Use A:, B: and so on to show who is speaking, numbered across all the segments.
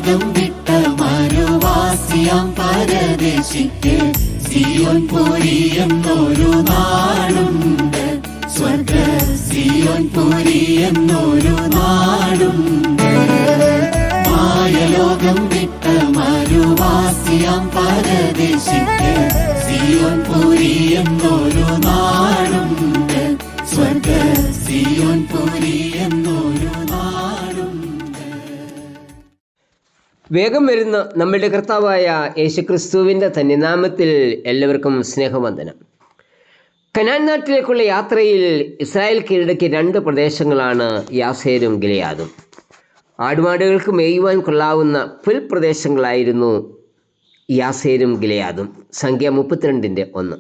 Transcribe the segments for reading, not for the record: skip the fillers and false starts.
A: മായലോകം വിട്ട മരുവാസിയാം പരദേശിക്ക് സിയോൻ പുരി എന്നൊരു നാടുണ്ട്. സ്വർഗ സിയോൻ പുരി എന്നൊരു നാടുണ്ട്. മായലോകം വിട്ട മരുവാസിയാം പരദേശിക്ക് സിയോൻ പുരി എന്നൊരു നാടുണ്ട്. സ്വർഗ സിയോൻ പുരി എന്നൊരു നാടുണ്ട്.
B: വേഗം വരുന്ന നമ്മളുടെ കർത്താവായ യേശുക്രിസ്തുവിൻ്റെ ധന്യനാമത്തിൽ എല്ലാവർക്കും സ്നേഹവന്ദനം. കനാൻ നാട്ടിലേക്കുള്ള യാത്രയിൽ ഇസ്രായേൽ കീഴടക്കിയ 2 പ്രദേശങ്ങളാണ് യാസേരും ഗിലെയാദും. ആടുമാടുകൾക്ക് മേയുവാൻ കൊള്ളാവുന്ന പുൽപ്രദേശങ്ങളായിരുന്നു യാസേരും ഗിലെയാദും. സംഖ്യ 32:1.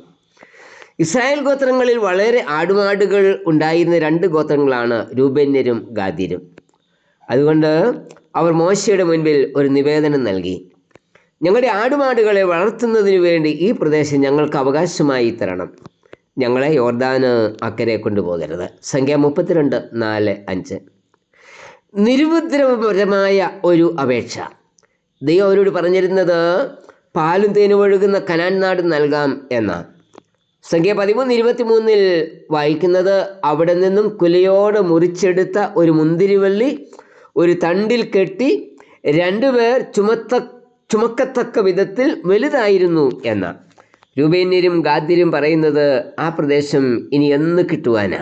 B: ഇസ്രായേൽ ഗോത്രങ്ങളിൽ വളരെ ആടുമാടുകൾ ഉണ്ടായിരുന്ന 2 ഗോത്രങ്ങളാണ് രൂബേന്യരും ഗാദ്യരും. അതുകൊണ്ട് അവർ മോശയുടെ മുൻപിൽ ഒരു നിവേദനം നൽകി. ഞങ്ങളുടെ ആടുമാടുകളെ വളർത്തുന്നതിന് വേണ്ടി ഈ പ്രദേശം ഞങ്ങൾക്ക് അവകാശമായി തരണം. ഞങ്ങളെ യോർദാന് അക്കരെ കൊണ്ടുപോകരുത്. സംഖ്യ 32:4-5. നിരുപദ്രവപരമായ ഒരു അപേക്ഷ. ദൈവം അവരോട് പറഞ്ഞിരുന്നത് പാലും തേനും ഒഴുകുന്ന കനാൻ നാട് നൽകാം എന്നാണ്. സംഖ്യ 13:23 വായിക്കുന്നത്, അവിടെ നിന്നും കുലയോടെ മുറിച്ചെടുത്ത ഒരു മുന്തിരിവള്ളി ഒരു തണ്ടിൽ കെട്ടി 2 പേർ ചുമക്കത്തക്ക വിധത്തിൽ വലുതായിരുന്നു എന്നാണ്. രൂബേന്യരും ഗാദ്യരും പറയുന്നത് ആ പ്രദേശം ഇനി എന്ന് കിട്ടുവാനാ.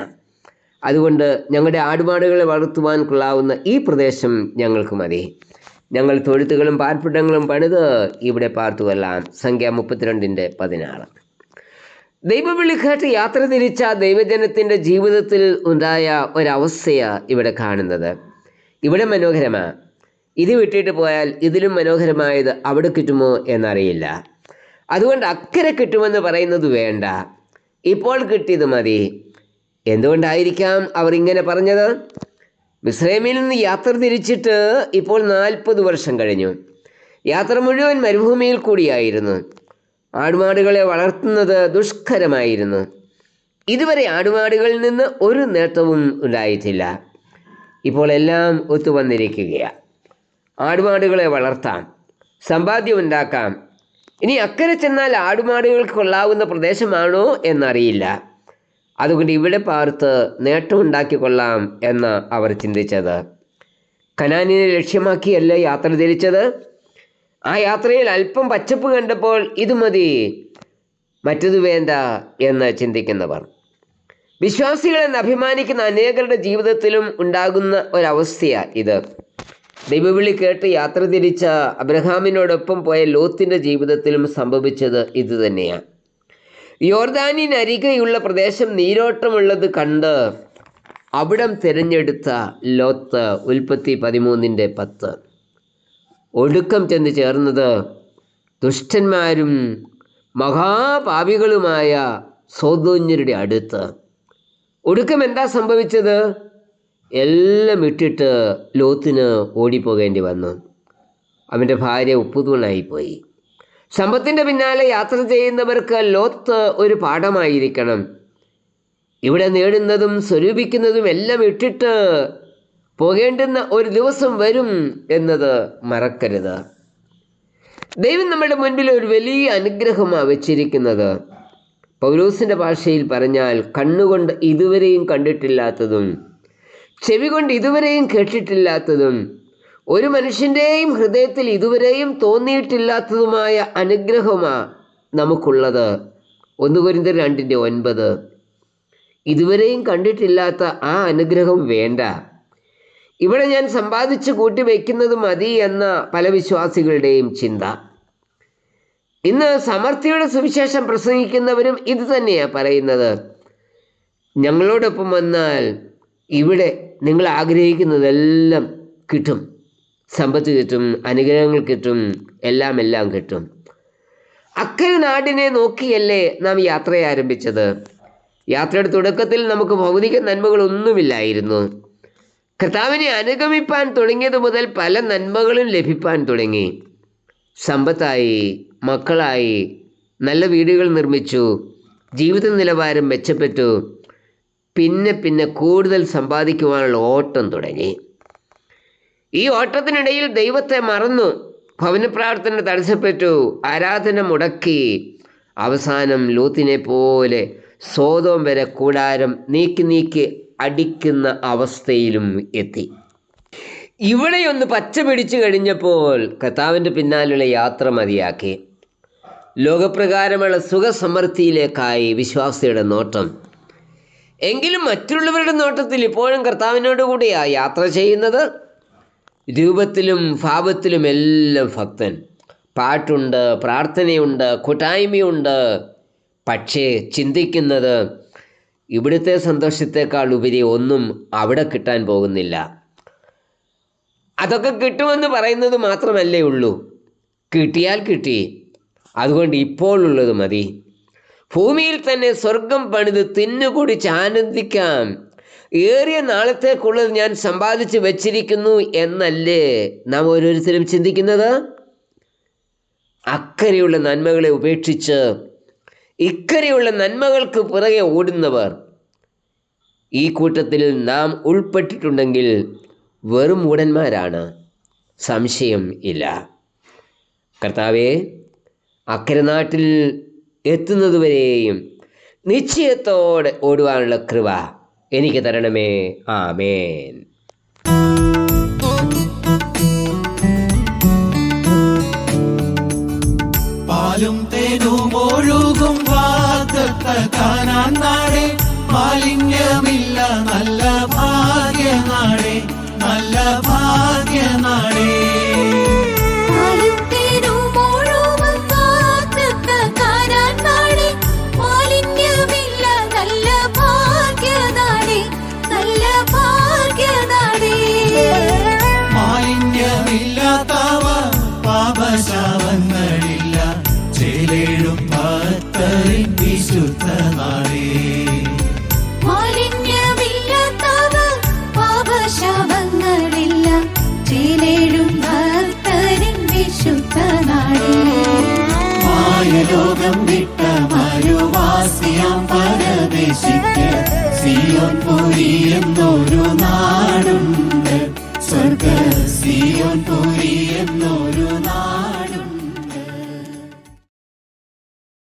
B: അതുകൊണ്ട് ഞങ്ങളുടെ ആടുമാടുകളെ വളർത്തുവാൻ കൊള്ളാവുന്ന ഈ പ്രദേശം ഞങ്ങൾക്ക് മതി. ഞങ്ങൾ തൊഴുത്തുകളും പാർപ്പിടങ്ങളും പണിത് ഇവിടെ പാർത്തുകൊള്ളാം. സംഖ്യ 32:16. ദൈവവിളി കേട്ട് യാത്ര തിരിച്ച ദൈവജനത്തിൻ്റെ ജീവിതത്തിൽ ഉണ്ടായ ഒരവസ്ഥയാണ് ഇവിടെ കാണുന്നത്. ഇവിടെ മനോഹരമാണ്. ഇത് വിട്ടിട്ട് പോയാൽ ഇതിലും മനോഹരമായത് അവിടെ കിട്ടുമോ എന്നറിയില്ല. അതുകൊണ്ട് അക്കരെ കിട്ടുമെന്ന് പറയുന്നത് വേണ്ട, ഇപ്പോൾ കിട്ടിയത് മതി. എന്തുകൊണ്ടായിരിക്കാം അവർ ഇങ്ങനെ പറഞ്ഞത്? മിസ്രൈമിൽ നിന്ന് യാത്ര തിരിച്ചിട്ട് ഇപ്പോൾ 40 വർഷം കഴിഞ്ഞു. യാത്ര മുഴുവൻ മരുഭൂമിയിൽ കൂടിയായിരുന്നു. ആടുമാടുകളെ വളർത്തുന്നത് ദുഷ്കരമായിരുന്നു. ഇതുവരെ ആടുമാടുകളിൽ നിന്ന് ഒരു നേട്ടവും ഉണ്ടായിട്ടില്ല. ഇപ്പോൾ എല്ലാം ഒത്തുവന്നിരിക്കുകയാണ്. ആടുമാടുകളെ വളർത്താം, സമ്പാദ്യമുണ്ടാക്കാം. ഇനി അക്കരെ ചെന്നാൽ ആടുമാടുകൾക്ക് കൊള്ളാവുന്ന പ്രദേശമാണോ എന്നറിയില്ല. അതുകൊണ്ട് ഇവിടെ പാർത്ത് നേട്ടമുണ്ടാക്കിക്കൊള്ളാം എന്ന് അവർ ചിന്തിച്ചത്. കനാനിനെ ലക്ഷ്യമാക്കിയല്ല യാത്ര തിരിച്ചത്. ആ യാത്രയിൽ അല്പം പച്ചപ്പ് കണ്ടപ്പോൾ ഇത് മതി, മറ്റത് വേണ്ട എന്ന് ചിന്തിക്കുന്നവർ. വിശ്വാസികളെന്ന് അഭിമാനിക്കുന്ന അനേകരുടെ ജീവിതത്തിലും ഉണ്ടാകുന്ന ഒരവസ്ഥയാണ് ഇത്. ദൈവവിളി കേട്ട് യാത്ര തിരിച്ച അബ്രഹാമിനോടൊപ്പം പോയ ലോത്തിൻ്റെ ജീവിതത്തിലും സംഭവിച്ചത് ഇതുതന്നെയാണ്. യോർദാനിനരികെയുള്ള പ്രദേശം നീരോട്ടമുള്ളത് കണ്ട് അവിടം തിരഞ്ഞെടുത്ത ലോത്ത് ഉൽപ്പത്തി 13:10. ഒടുക്കം ചെന്ന് ചേർന്നത് ദുഷ്ടന്മാരും മഹാപാപികളുമായ സോദോന്യരുടെ അടുത്ത്. ഒടുക്കം എന്താ സംഭവിച്ചത്? എല്ലാം ഇട്ടിട്ട് ലോത്തിന് ഓടിപ്പോകേണ്ടി വന്നു. അവൻ്റെ ഭാര്യ ഉപ്പുതൂണായിപ്പോയി. സമ്പത്തിൻ്റെ പിന്നാലെ യാത്ര ചെയ്യുന്നവർക്ക് ലോത്ത് ഒരു പാഠമായിരിക്കണം. ഇവിടെ നേടുന്നതും സ്വരൂപിക്കുന്നതും എല്ലാം ഇട്ടിട്ട് പോകേണ്ടുന്ന ഒരു ദിവസം വരും എന്നത് മറക്കരുത്. ദൈവം നമ്മുടെ മുൻപിൽ ഒരു വലിയ അനുഗ്രഹമാണ് വച്ചിരിക്കുന്നത്. പൗലോസിൻ്റെ ഭാഷയിൽ പറഞ്ഞാൽ, കണ്ണുകൊണ്ട് ഇതുവരെയും കണ്ടിട്ടില്ലാത്തതും ചെവി കൊണ്ട് ഇതുവരെയും കേട്ടിട്ടില്ലാത്തതും ഒരു മനുഷ്യൻ്റെയും ഹൃദയത്തിൽ ഇതുവരെയും തോന്നിയിട്ടില്ലാത്തതുമായ അനുഗ്രഹമാണ് നമുക്കുള്ളത്. 1 കൊരിന്ത്യർ 2:9. ഇതുവരെയും കണ്ടിട്ടില്ലാത്ത ആ അനുഗ്രഹം വേണ്ട. ഇവിടെ ഞാൻ സമ്പാദിച്ച് കൂട്ടി വയ്ക്കുന്നത് മതി എന്ന പല വിശ്വാസികളുടെയും ചിന്ത. ഇന്ന് സമൃദ്ധിയുടെ സുവിശേഷം പ്രസംഗിക്കുന്നവരും ഇത് തന്നെയാണ് പറയുന്നത്. ഞങ്ങളോടൊപ്പം വന്നാൽ ഇവിടെ നിങ്ങൾ ആഗ്രഹിക്കുന്നതെല്ലാം കിട്ടും. സമ്പത്ത് കിട്ടും, അനുഗ്രഹങ്ങൾ കിട്ടും, എല്ലാം കിട്ടും. അക്കരെ നാടിനെ നോക്കിയല്ലേ നാം യാത്രയെ ആരംഭിച്ചത്. യാത്രയുടെ തുടക്കത്തിൽ നമുക്ക് ഭൗതിക നന്മകളൊന്നുമില്ലായിരുന്നു. കർത്താവിനെ അനുഗമിപ്പാൻ തുടങ്ങിയത് മുതൽ പല നന്മകളും ലഭിപ്പാൻ തുടങ്ങി. സമ്പത്തായി, മക്കളായി, നല്ല വീടുകൾ നിർമ്മിച്ചു, ജീവിത നിലവാരം മെച്ചപ്പെട്ടു. പിന്നെ കൂടുതൽ സമ്പാദിക്കുവാനുള്ള ഓട്ടം തുടങ്ങി. ഈ ഓട്ടത്തിനിടയിൽ ദൈവത്തെ മറന്നു, ഭവന പ്രാർത്ഥന തടസ്സപ്പെട്ടു, ആരാധന മുടക്കി. അവസാനം ലോത്തിനെ പോലെ സോദോം വരെ കൂടാരം നീക്കി അടിക്കുന്ന അവസ്ഥയിലും എത്തി. ഇവിടെയൊന്ന് പച്ച പിടിച്ചു കഴിഞ്ഞപ്പോൾ കർത്താവിൻ്റെ പിന്നാലുള്ള യാത്ര മതിയാക്കി. ലോകപ്രകാരമുള്ള സുഖസമൃദ്ധിയിലേക്കായി വിശ്വാസിയുടെ നോട്ടം. എങ്കിലും മറ്റുള്ളവരുടെ നോട്ടത്തിൽ ഇപ്പോഴും കർത്താവിനോട് കൂടിയാണ് യാത്ര ചെയ്യുന്നത്. രൂപത്തിലും ഭാവത്തിലും എല്ലാം ഭക്തൻ. പാട്ടുണ്ട്, പ്രാർത്ഥനയുണ്ട്, കൂട്ടായ്മയുണ്ട്. പക്ഷേ ചിന്തിക്കുന്നത് ഇവിടുത്തെ സന്തോഷത്തെക്കാൾ ഉപരി ഒന്നും അവിടെ കിട്ടാൻ പോകുന്നില്ല. അതൊക്കെ കിട്ടുമെന്ന് പറയുന്നത് മാത്രമല്ലേ ഉള്ളൂ. കിട്ടിയാൽ കിട്ടി, അതുകൊണ്ട് ഇപ്പോഴുള്ളത് മതി. ഭൂമിയിൽ തന്നെ സ്വർഗം പണിത് തിന്നുകുടിച്ച് ആനന്ദിക്കാം. ഏറിയ നാളത്തേക്കുള്ളത് ഞാൻ സമ്പാദിച്ച് വച്ചിരിക്കുന്നു എന്നല്ലേ നാം ഓരോരുത്തരും ചിന്തിക്കുന്നത്? അക്കരെയുള്ള നന്മകളെ ഉപേക്ഷിച്ച് ഇക്കരെയുള്ള നന്മകൾക്ക് പുറകെ ഓടുന്നവർ ഈ കൂട്ടത്തിൽ നാം ഉൾപ്പെട്ടിട്ടുണ്ടെങ്കിൽ വെറും മൂഢന്മാരാണ്, സംശയം ഇല്ല. കർത്താവേ, അക്കരെ നാട്ടിൽ എത്തുന്നതുവരെയും നിശ്ചയത്തോടെ ഓടുവാനുള്ള കൃപ എനിക്ക് തരണമേ. ആമേൻ.
A: പാലും തേനും ഒഴുകും വാഗ്ദത്ത കാനാൻ നാടേ, മാലിന്യമില്ല നല്ല ഭാഗ്യനാടേ, നല്ല ഭാഗ്യനാടേ. മാലിന്യമില്ലാത്തവ പാപശാപങ്ങളില്ല, ചേലേഴും ഭക്തരിൻ വിശുദ്ധ നാടേ.
C: മാലിന്യമില്ലാത്തവ പാപശാപങ്ങളില്ല, ചേലേഴും ഭക്തരിൻ വിശുദ്ധ നാടേ.
A: മായലോകം വിട്ട മരുവാസിയാം പരദേശിക്ക് സിയോൻ പുരി എന്നൊരു